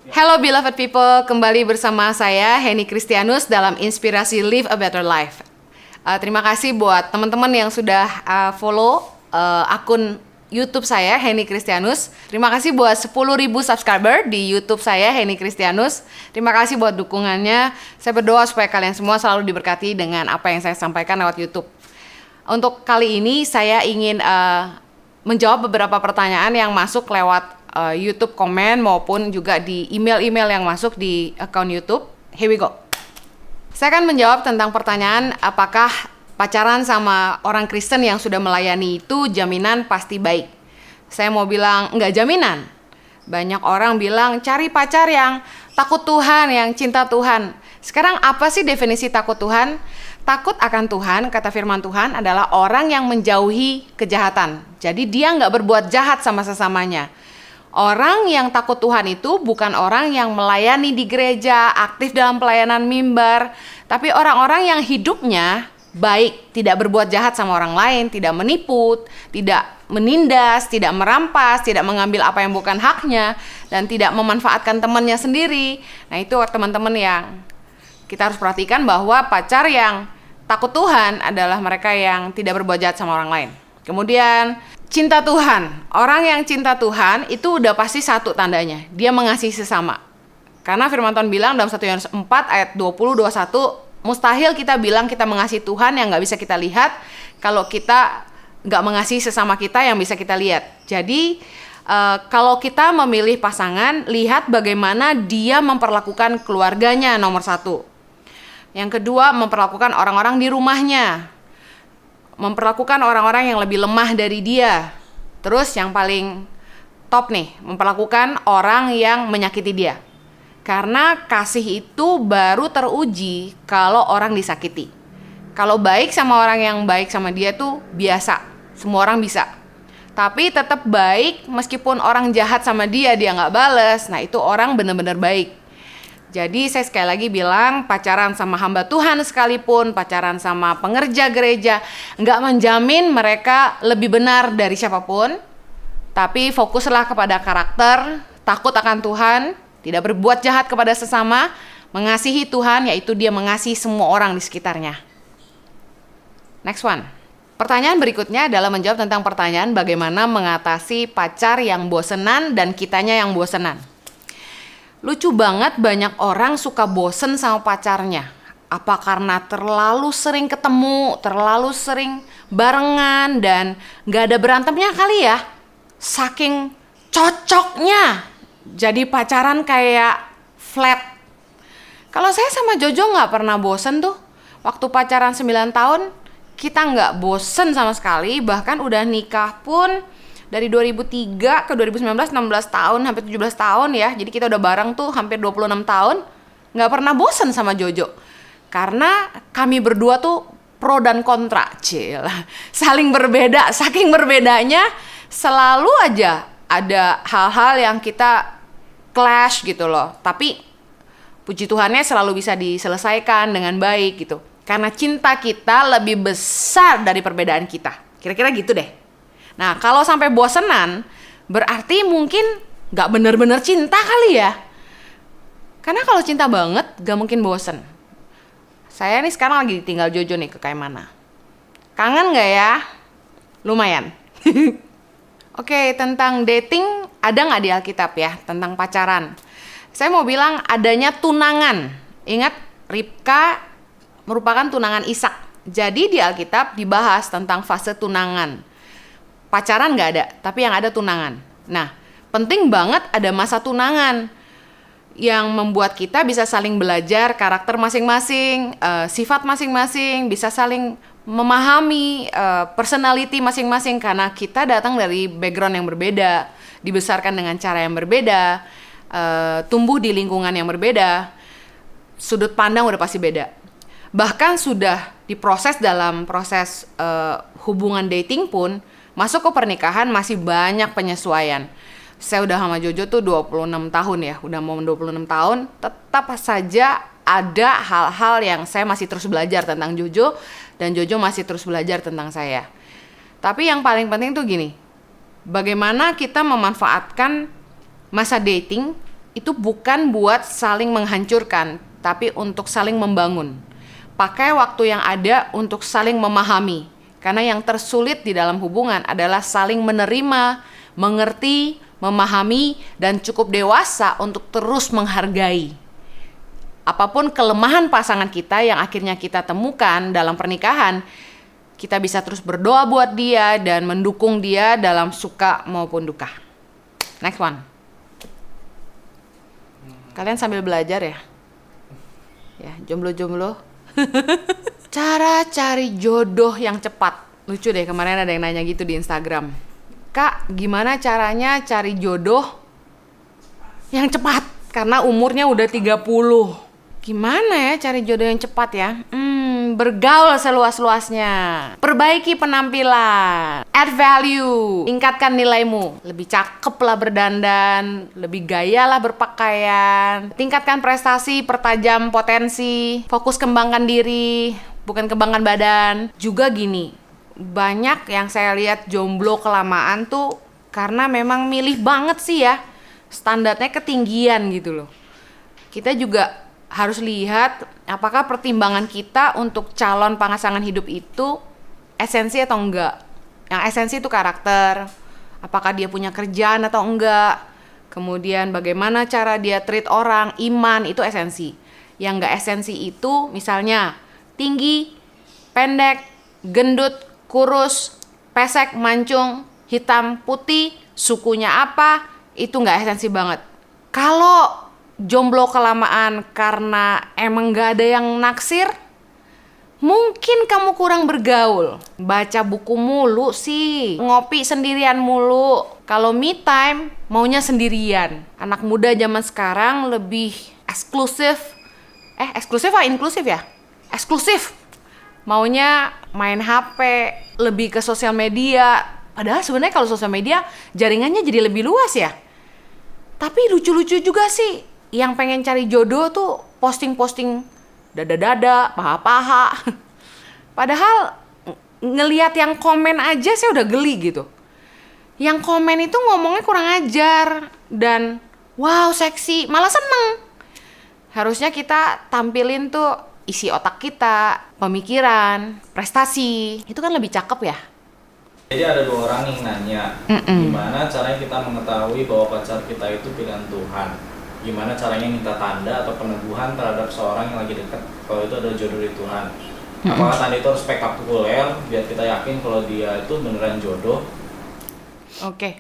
Hello beloved people, kembali bersama saya Henny Kristianus dalam Inspirasi Live a Better Life. Terima kasih buat teman-teman yang sudah follow akun YouTube saya Henny Kristianus. Terima kasih buat 10.000 subscriber di YouTube saya Henny Kristianus. Terima kasih buat dukungannya. Saya berdoa supaya kalian semua selalu diberkati dengan apa yang saya sampaikan lewat YouTube. Untuk kali ini saya ingin menjawab beberapa pertanyaan yang masuk lewat YouTube komen maupun juga di email-email yang masuk di akun YouTube. Here we go. Saya akan menjawab tentang pertanyaan apakah pacaran sama orang Kristen yang sudah melayani itu jaminan pasti baik. Saya mau bilang enggak jaminan. Banyak orang bilang cari pacar yang takut Tuhan, yang cinta Tuhan. Sekarang apa sih definisi takut Tuhan? Takut akan Tuhan, kata firman Tuhan, adalah orang yang menjauhi kejahatan. Jadi dia nggak berbuat jahat sama sesamanya. Orang yang takut Tuhan itu bukan orang yang melayani di gereja, aktif dalam pelayanan mimbar, tapi orang-orang yang hidupnya baik, tidak berbuat jahat sama orang lain, tidak menipu, tidak menindas, tidak merampas, tidak mengambil apa yang bukan haknya, dan tidak memanfaatkan temannya sendiri. Nah, itu teman-teman yang kita harus perhatikan bahwa pacar yang takut Tuhan adalah mereka yang tidak berbuat jahat sama orang lain. Kemudian cinta Tuhan. Orang yang cinta Tuhan itu udah pasti satu tandanya. Dia mengasihi sesama. Karena firman Tuhan bilang dalam 1 Yohanes 4 ayat 20-21, mustahil kita bilang kita mengasihi Tuhan yang gak bisa kita lihat kalau kita gak mengasihi sesama kita yang bisa kita lihat. Jadi kalau kita memilih pasangan, lihat bagaimana dia memperlakukan keluarganya nomor satu. Yang kedua, memperlakukan orang-orang di rumahnya. Memperlakukan orang-orang yang lebih lemah dari dia. Terus yang paling top nih, memperlakukan orang yang menyakiti dia. Karena kasih itu baru teruji kalau orang disakiti. Kalau baik sama orang yang baik sama dia tuh biasa, semua orang bisa. Tapi tetap baik meskipun orang jahat sama dia nggak bales. Nah, itu orang benar-benar baik. Jadi saya sekali lagi bilang, pacaran sama hamba Tuhan sekalipun, pacaran sama pengerja gereja, nggak menjamin mereka lebih benar dari siapapun. Tapi fokuslah kepada karakter, takut akan Tuhan, tidak berbuat jahat kepada sesama, mengasihi Tuhan, yaitu dia mengasihi semua orang di sekitarnya. Next one. Pertanyaan berikutnya adalah menjawab tentang pertanyaan bagaimana mengatasi pacar yang bosenan dan kitanya yang bosenan. Lucu banget banyak orang suka bosen sama pacarnya. Apa karena terlalu sering ketemu, terlalu sering barengan, dan gak ada berantemnya kali ya? Saking cocoknya jadi pacaran kayak flat. Kalau saya sama Jojo gak pernah bosen tuh. Waktu pacaran 9 tahun, kita gak bosen sama sekali. Bahkan udah nikah pun dari 2003 ke 2019, 16 tahun, hampir 17 tahun ya. Jadi kita udah bareng tuh hampir 26 tahun. Nggak pernah bosen sama Jojo. Karena kami berdua tuh pro dan kontra. Saling berbeda, saking berbedanya selalu aja ada hal-hal yang kita clash gitu loh. Tapi puji Tuhannya selalu bisa diselesaikan dengan baik gitu. Karena cinta kita lebih besar dari perbedaan kita. Kira-kira gitu deh. Nah, kalau sampai bosenan, berarti mungkin gak bener-bener cinta kali ya. Karena kalau cinta banget, gak mungkin bosen. Saya nih sekarang lagi tinggal Jojo nih ke Kaimana. Kangen gak ya? Lumayan. Oke, tentang dating, ada gak di Alkitab ya? Tentang pacaran. Saya mau bilang adanya tunangan. Ingat, Ribka merupakan tunangan Ishak. Jadi di Alkitab dibahas tentang fase tunangan. Pacaran gak ada, tapi yang ada tunangan. Nah, penting banget ada masa tunangan yang membuat kita bisa saling belajar karakter masing-masing, sifat masing-masing, bisa saling memahami personality masing-masing karena kita datang dari background yang berbeda, dibesarkan dengan cara yang berbeda, tumbuh di lingkungan yang berbeda, sudut pandang udah pasti beda. Bahkan sudah diproses dalam proses hubungan dating pun, masuk ke pernikahan masih banyak penyesuaian. Saya udah sama Jojo tuh 26 tahun ya, udah mau 26 tahun, tetap saja ada hal-hal yang saya masih terus belajar tentang Jojo, dan Jojo masih terus belajar tentang saya. Tapi yang paling penting tuh gini, bagaimana kita memanfaatkan masa dating itu bukan buat saling menghancurkan, tapi untuk saling membangun. Pakai waktu yang ada untuk saling memahami. Karena yang tersulit di dalam hubungan adalah saling menerima, mengerti, memahami, dan cukup dewasa untuk terus menghargai. Apapun kelemahan pasangan kita yang akhirnya kita temukan dalam pernikahan, kita bisa terus berdoa buat dia dan mendukung dia dalam suka maupun duka. Next one. Kalian sambil belajar ya? Ya, jomblo-jomblo. Cara cari jodoh yang cepat. Lucu deh, kemarin ada yang nanya gitu di Instagram. Kak, gimana caranya cari jodoh yang cepat? Karena umurnya udah 30. Gimana ya cari jodoh yang cepat ya? Bergaul seluas-luasnya. Perbaiki penampilan. Add value. Tingkatkan nilaimu. Lebih cakep lah berdandan. Lebih gaya lah berpakaian. Tingkatkan prestasi, pertajam potensi. Fokus kembangkan diri, bukan kembangkan badan. Juga gini, banyak yang saya lihat jomblo kelamaan tuh karena memang milih banget sih ya. Standarnya ketinggian gitu loh. Kita juga harus lihat apakah pertimbangan kita untuk calon pasangan hidup itu esensi atau enggak. Yang esensi itu karakter, apakah dia punya kerjaan atau enggak, kemudian bagaimana cara dia treat orang, iman, itu esensi. Yang enggak esensi itu misalnya tinggi, pendek, gendut, kurus, pesek, mancung, hitam, putih, sukunya apa, itu enggak esensi banget. Kalau jomblo kelamaan karena emang gak ada yang naksir, mungkin kamu kurang bergaul. Baca buku mulu sih, ngopi sendirian mulu. Kalau me time, maunya sendirian. Anak muda zaman sekarang lebih eksklusif. Eksklusif apa inklusif ya? Eksklusif. Maunya main HP, lebih ke sosial media. Padahal sebenarnya kalau sosial media jaringannya jadi lebih luas ya. Tapi lucu-lucu juga sih. Yang pengen cari jodoh tuh posting-posting dada-dada, paha-paha. Padahal ngelihat yang komen aja saya udah geli gitu. Yang komen itu ngomongnya kurang ajar dan wow seksi, malah seneng. Harusnya kita tampilin tuh isi otak kita, pemikiran, prestasi. Itu kan lebih cakep ya. Jadi ada dua orang yang nanya, gimana caranya kita mengetahui bahwa pacar kita itu pilihan Tuhan? Gimana caranya minta tanda atau peneguhan terhadap seorang yang lagi dekat kalau itu adalah jodoh dari Tuhan? Apakah tanda itu harus spektakuler biar kita yakin kalau dia itu beneran jodoh? Oke.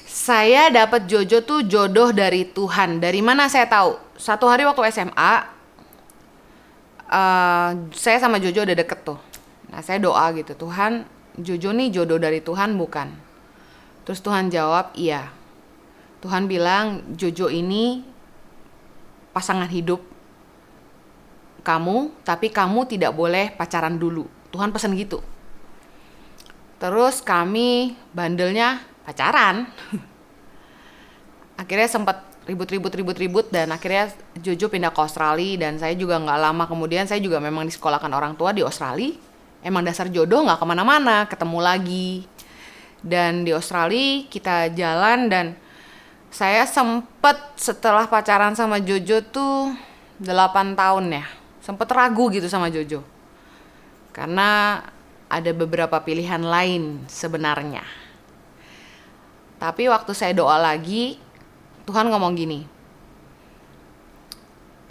Saya dapat Jojo tuh jodoh dari Tuhan. Dari mana saya tahu? Satu hari waktu SMA, saya sama Jojo udah deket tuh. Nah saya doa gitu, Tuhan, Jojo nih jodoh dari Tuhan bukan? Terus Tuhan jawab, iya. Tuhan bilang, Jojo ini pasangan hidup kamu, tapi kamu tidak boleh pacaran dulu. Tuhan pesan gitu. Terus kami bandelnya pacaran. Akhirnya sempat ribut dan akhirnya Jojo pindah ke Australia dan saya juga nggak lama kemudian saya juga memang disekolahkan orang tua di Australia. Emang dasar jodoh nggak kemana-mana, ketemu lagi. Dan di Australia kita jalan dan saya sempet setelah pacaran sama Jojo tuh 8 tahun ya. Sempet ragu gitu sama Jojo. Karena ada beberapa pilihan lain sebenarnya. Tapi waktu saya doa lagi, Tuhan ngomong gini.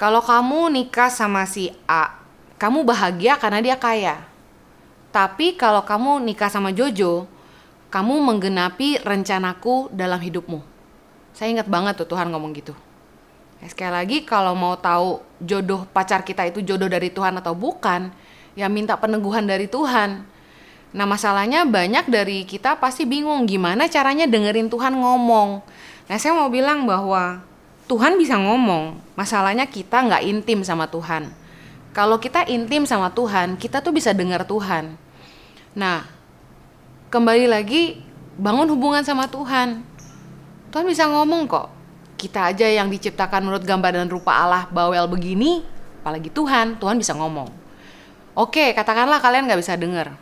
Kalau kamu nikah sama si A, kamu bahagia karena dia kaya. Tapi kalau kamu nikah sama Jojo, kamu menggenapi rencanaku dalam hidupmu. Saya ingat banget tuh Tuhan ngomong gitu. Sekali lagi kalau mau tahu jodoh pacar kita itu jodoh dari Tuhan atau bukan, ya minta peneguhan dari Tuhan. Nah masalahnya banyak dari kita pasti bingung gimana caranya dengerin Tuhan ngomong. Nah saya mau bilang bahwa Tuhan bisa ngomong, masalahnya kita nggak intim sama Tuhan. Kalau kita intim sama Tuhan, kita tuh bisa dengar Tuhan. Nah kembali lagi bangun hubungan sama Tuhan. Tuhan bisa ngomong kok. Kita aja yang diciptakan menurut gambar dan rupa Allah bawel begini, apalagi Tuhan bisa ngomong. Oke, katakanlah kalian gak bisa dengar.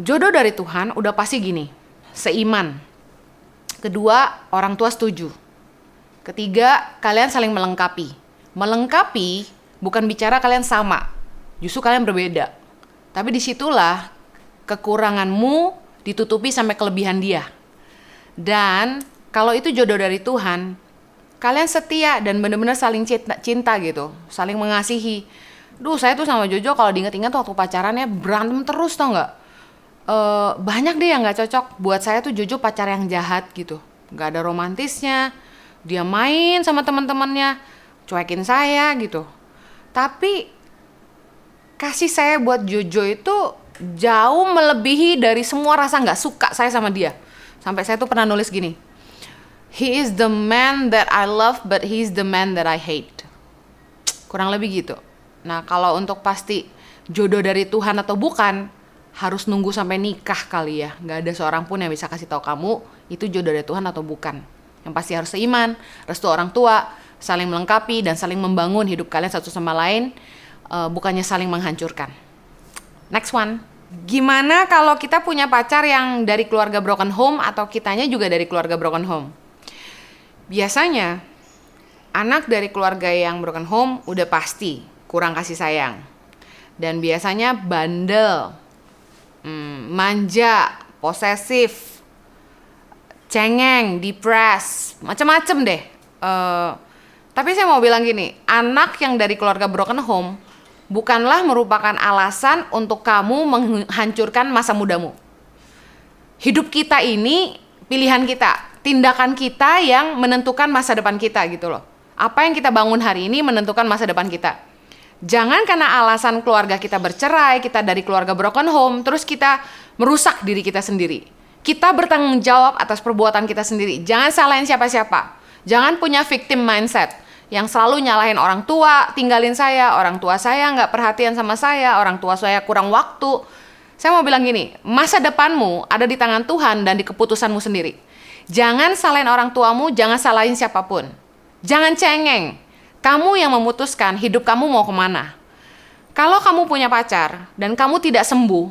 Jodoh dari Tuhan udah pasti gini, seiman. Kedua, orang tua setuju. Ketiga, kalian saling melengkapi. Melengkapi bukan bicara kalian sama, justru kalian berbeda. Tapi disitulah kekuranganmu ditutupi sampai kelebihan dia. Dan kalau itu jodoh dari Tuhan, kalian setia dan benar-benar saling cinta gitu, saling mengasihi. Duh, saya tuh sama Jojo kalau diinget-inget waktu pacarannya berantem terus, tau nggak? Banyak deh yang nggak cocok. Buat saya tuh Jojo pacar yang jahat gitu, nggak ada romantisnya. Dia main sama teman-temannya, cuekin saya gitu. Tapi kasih saya buat Jojo itu jauh melebihi dari semua rasa nggak suka saya sama dia. Sampai saya tuh pernah nulis gini, he is the man that I love, but he is the man that I hate. Kurang lebih gitu. Nah, kalau untuk pasti jodoh dari Tuhan atau bukan, harus nunggu sampai nikah kali ya. Nggak ada seorang pun yang bisa kasih tahu kamu itu jodoh dari Tuhan atau bukan. Yang pasti harus seiman, restu orang tua, saling melengkapi dan saling membangun hidup kalian satu sama lain, bukannya saling menghancurkan. Next one. Gimana kalau kita punya pacar yang dari keluarga broken home atau kitanya juga dari keluarga broken home? Biasanya anak dari keluarga yang broken home udah pasti kurang kasih sayang. Dan biasanya bandel, manja, posesif, cengeng, depres, macem-macem deh. Tapi saya mau bilang gini, anak yang dari keluarga broken home bukanlah merupakan alasan untuk kamu menghancurkan masa mudamu. Hidup kita ini pilihan kita, tindakan kita yang menentukan masa depan kita gitu loh. Apa yang kita bangun hari ini menentukan masa depan kita. Jangan karena alasan keluarga kita bercerai, kita dari keluarga broken home, terus kita merusak diri kita sendiri. Kita bertanggung jawab atas perbuatan kita sendiri. Jangan salahin siapa-siapa. Jangan punya victim mindset yang selalu nyalahin orang tua, tinggalin saya, orang tua saya nggak perhatian sama saya, orang tua saya kurang waktu. Saya mau bilang gini, masa depanmu ada di tangan Tuhan dan di keputusanmu sendiri. Jangan salahin orang tuamu, jangan salahin siapapun. Jangan cengeng. Kamu yang memutuskan hidup kamu mau kemana. Kalau kamu punya pacar dan kamu tidak sembuh,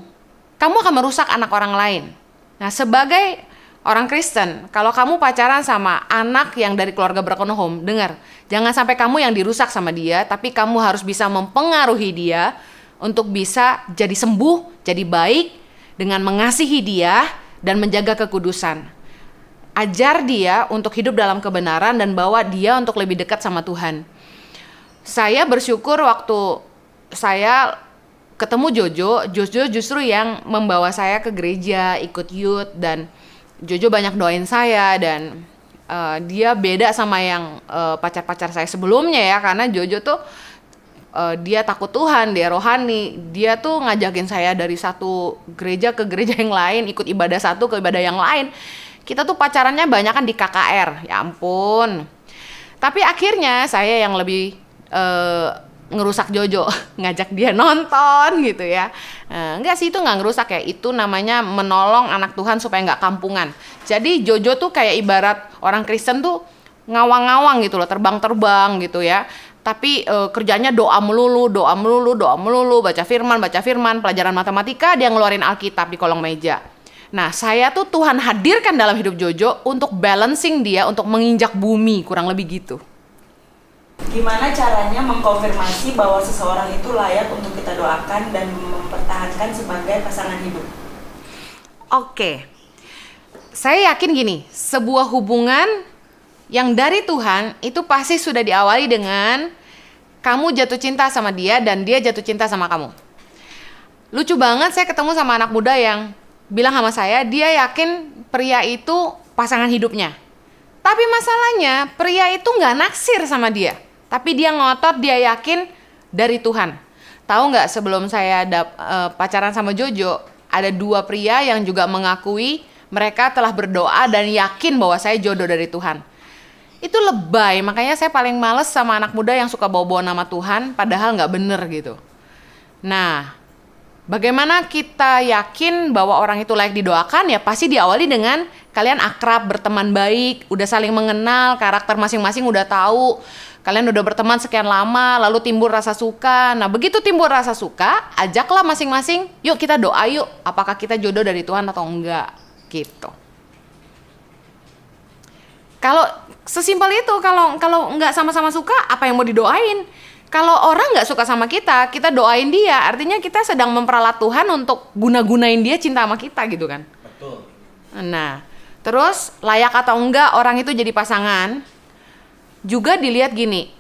kamu akan merusak anak orang lain. Nah, sebagai orang Kristen, kalau kamu pacaran sama anak yang dari keluarga broken home, dengar, jangan sampai kamu yang dirusak sama dia, tapi kamu harus bisa mempengaruhi dia untuk bisa jadi sembuh, jadi baik, dengan mengasihi dia dan menjaga kekudusan. Ajar dia untuk hidup dalam kebenaran dan bawa dia untuk lebih dekat sama Tuhan. Saya bersyukur waktu saya ketemu Jojo justru yang membawa saya ke gereja, ikut youth, dan Jojo banyak doain saya dan dia beda sama yang pacar-pacar saya sebelumnya ya, karena Jojo tuh dia takut Tuhan, dia rohani, dia tuh ngajakin saya dari satu gereja ke gereja yang lain, ikut ibadah satu ke ibadah yang lain. Kita tuh pacarannya banyak kan di KKR, ya ampun. Tapi akhirnya saya yang lebih ngerusak Jojo, ngajak dia nonton gitu ya. Enggak sih, itu nggak ngerusak ya, itu namanya menolong anak Tuhan supaya nggak kampungan. Jadi Jojo tuh kayak ibarat orang Kristen tuh ngawang-ngawang gitu loh, terbang-terbang gitu ya. Tapi kerjanya doa melulu, baca firman, pelajaran matematika, dia ngeluarin Alkitab di kolong meja. Nah, saya tuh Tuhan hadirkan dalam hidup Jojo untuk balancing dia, untuk menginjak bumi, kurang lebih gitu. Gimana caranya mengkonfirmasi bahwa seseorang itu layak untuk kita doakan dan mempertahankan sebagai pasangan hidup? Oke. Saya yakin gini, sebuah hubungan yang dari Tuhan itu pasti sudah diawali dengan kamu jatuh cinta sama dia dan dia jatuh cinta sama kamu. Lucu banget, saya ketemu sama anak muda yang bilang sama saya, dia yakin pria itu pasangan hidupnya. Tapi masalahnya, pria itu nggak naksir sama dia. Tapi dia ngotot, dia yakin dari Tuhan. Tahu nggak, sebelum saya pacaran sama Jojo, ada 2 pria yang juga mengakui mereka telah berdoa dan yakin bahwa saya jodoh dari Tuhan. Itu lebay, makanya saya paling males sama anak muda yang suka bawa-bawa nama Tuhan, padahal nggak bener gitu. Nah, bagaimana kita yakin bahwa orang itu layak didoakan? Ya pasti diawali dengan kalian akrab, berteman baik, udah saling mengenal, karakter masing-masing udah tahu. Kalian udah berteman sekian lama, lalu timbul rasa suka. Nah, begitu timbul rasa suka, ajaklah masing-masing, yuk kita doa yuk, apakah kita jodoh dari Tuhan atau enggak, gitu. Kalau sesimpel itu, kalau nggak sama-sama suka, apa yang mau didoain? Kalau orang nggak suka sama kita, kita doain dia, artinya kita sedang memperalat Tuhan untuk guna-gunain dia cinta sama kita gitu kan. Betul. Nah, terus layak atau enggak orang itu jadi pasangan, juga dilihat gini,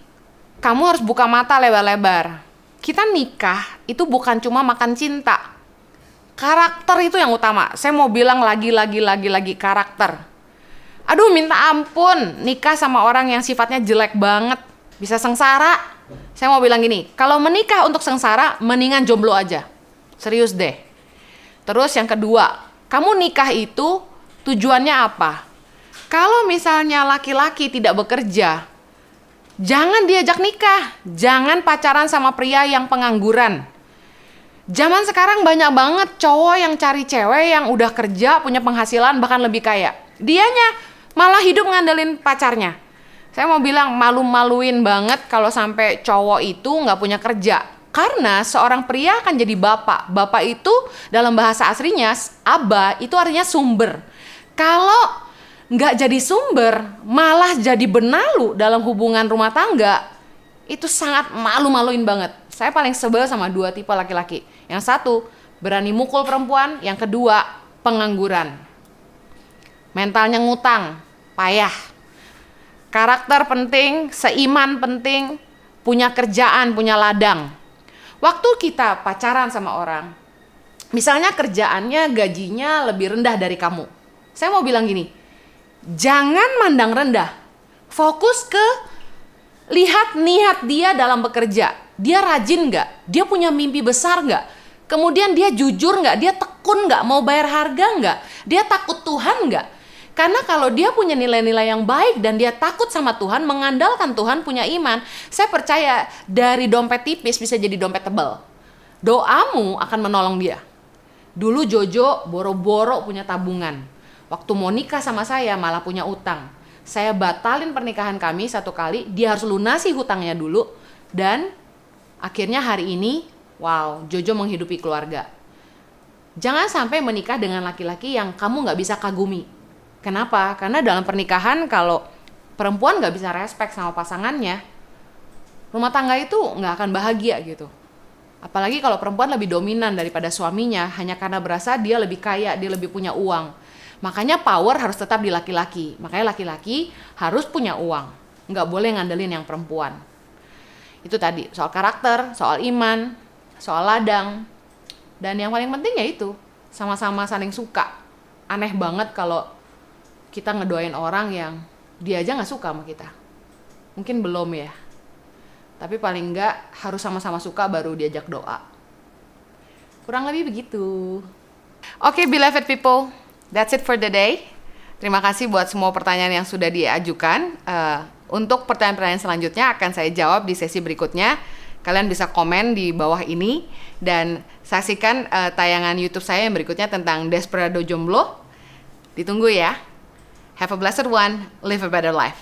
kamu harus buka mata lebar-lebar. Kita nikah itu bukan cuma makan cinta. Karakter itu yang utama. Saya mau bilang lagi karakter. Aduh, minta ampun, nikah sama orang yang sifatnya jelek banget, bisa sengsara. Saya mau bilang gini, kalau menikah untuk sengsara, mendingan jomblo aja. Serius deh. Terus yang kedua, kamu nikah itu tujuannya apa? Kalau misalnya laki-laki tidak bekerja, jangan diajak nikah. Jangan pacaran sama pria yang pengangguran. Zaman sekarang banyak banget cowok yang cari cewek yang udah kerja, punya penghasilan, bahkan lebih kaya. Dianya malah hidup ngandelin pacarnya. Saya mau bilang malu-maluin banget kalau sampai cowok itu nggak punya kerja. Karena seorang pria akan jadi bapak. Bapak itu dalam bahasa aslinya, aba itu artinya sumber. Kalau nggak jadi sumber, malah jadi benalu dalam hubungan rumah tangga, itu sangat malu-maluin banget. Saya paling sebel sama dua tipe laki-laki. Yang satu, berani mukul perempuan. Yang kedua, pengangguran. Mentalnya ngutang, payah. Karakter penting, seiman penting, punya kerjaan, punya ladang. Waktu kita pacaran sama orang, misalnya kerjaannya gajinya lebih rendah dari kamu. Saya mau bilang gini, jangan mandang rendah. Fokus ke lihat niat dia dalam bekerja. Dia rajin nggak? Dia punya mimpi besar nggak? Kemudian dia jujur nggak? Dia tekun nggak? Mau bayar harga nggak? Dia takut Tuhan nggak? Karena kalau dia punya nilai-nilai yang baik dan dia takut sama Tuhan, mengandalkan Tuhan, punya iman, saya percaya dari dompet tipis bisa jadi dompet tebal. Doamu akan menolong dia. Dulu Jojo boro-boro punya tabungan. Waktu mau nikah sama saya malah punya utang. Saya batalin pernikahan kami satu kali, dia harus lunasi hutangnya dulu. Dan akhirnya hari ini, wow, Jojo menghidupi keluarga. Jangan sampai menikah dengan laki-laki yang kamu nggak bisa kagumi. Kenapa? Karena dalam pernikahan kalau perempuan nggak bisa respect sama pasangannya, rumah tangga itu nggak akan bahagia gitu. Apalagi kalau perempuan lebih dominan daripada suaminya hanya karena berasa dia lebih kaya, dia lebih punya uang. Makanya power harus tetap di laki-laki. Makanya laki-laki harus punya uang. Nggak boleh ngandelin yang perempuan. Itu tadi, soal karakter, soal iman, soal ladang. Dan yang paling penting ya itu, sama-sama saling suka. Aneh banget kalau kita ngedoain orang yang dia aja nggak suka sama kita. Mungkin belum ya. Tapi paling nggak harus sama-sama suka baru diajak doa. Kurang lebih begitu. Oke, beloved people, that's it for the day. Terima kasih buat semua pertanyaan yang sudah diajukan. Untuk pertanyaan-pertanyaan selanjutnya akan saya jawab di sesi berikutnya. Kalian bisa komen di bawah ini dan saksikan tayangan YouTube saya yang berikutnya tentang Desperado Jomblo. Ditunggu ya. Have a blessed one. Live a better life.